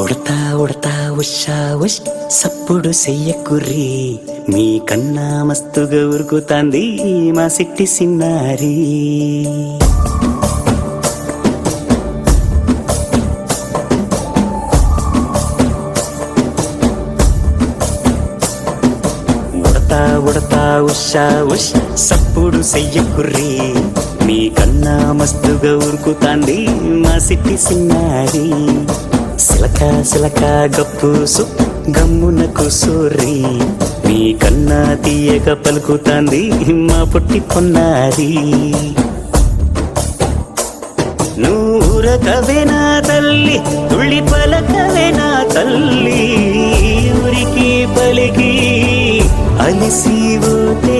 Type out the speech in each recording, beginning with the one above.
ఉడతా ఉడతా ఉషా ఉష్ సప్పుడు చెయ్యకుర్రి మీ కన్నా మస్తుగా ఉరుకుతాంది మా సిట్టి సిన్నారి. ఉడతా ఉడతా ఉషా ఉష్ సప్పుడు చెయ్యకుర్రి మీ కన్నా మస్తుగా ఉరుకుతాంది మా సిట్టి సిన్నారి. సిలక సిలక గప్పుసు గమ్మున కూసోర్రి మీ కన్నా తీయక పలుకుతాంది మా పుట్టి పొన్నారి. నూరకవేనా తల్లి తుళ్ళి పలకవేనా తల్లి ఊరికి పలికి అలిసిపోతే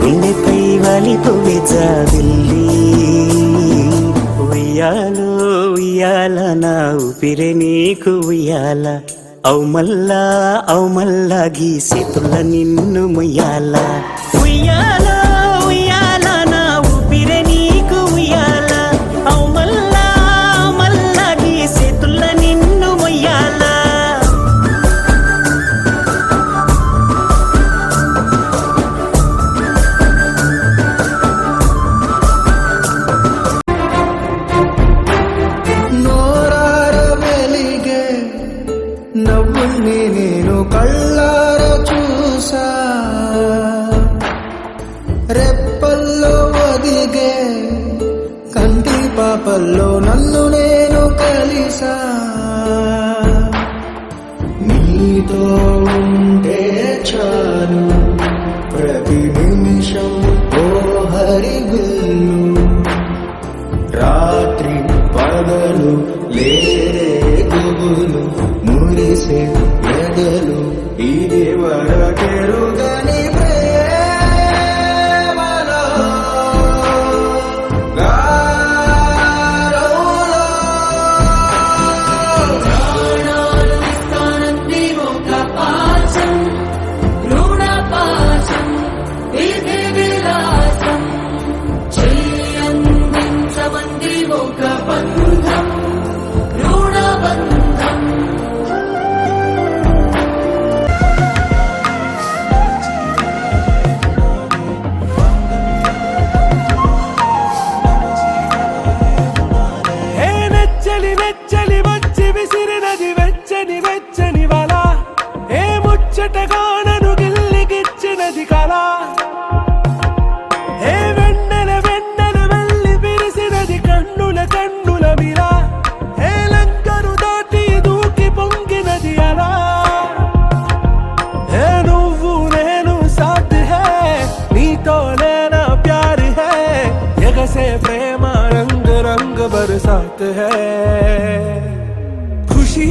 గుండెపై వాలిపోవే జాబిల్లి. ఉయ్యాలో ఉయ్యాల నా ఊపిరే నీకు ఉయ్యాల అవు మల్లా గీసేతుల నిన్ను ముయ్యాల. ఉయ్యాల ఉయ్యాల నా ఊపిరే నీకు ఉయ్యాల అవు మల్లా గీసేతుల నిన్ను ముయ్యాల. నవ్వుల్ని నేను కళ్ళార చూసా రెప్పల్లో ఒదిగే కంటి పాపల్లో నన్ను నేను కలిసా. నీతో ఉంటే చాలు ప్రతి నిమిషం ఓ హరివిల్లు రాత్రి పగలు లేరే గుబులు మురిసే ఎదలు ఇది వరకెరుగని ప్రేమలో గారోలో ప్రాణాలు ఇస్తానంది ఒక పాశం రుణపాశం విధి విలాసం చెయ్యందించమంది ఒక బంధం రుణబంధం. వెచ్చని వచ్చి విసిరినది వెచ్చని వెచ్చని వల ఏ ముచ్చటగా నన్ను గిల్లిగిచ్చినది కళ. ఏ వెన్నెల వెళ్ళి విరిసినది కన్నుల మిర ఏ లంకరు దాటి దూకి పొంగినది అలా. ఏ నువ్వు నేను సాథ్ హై నీతో లేనా ప్యార్ హై ఎగసే ప్రేమ రంగ్ రంగ్ బరసాత్ హై. खुशी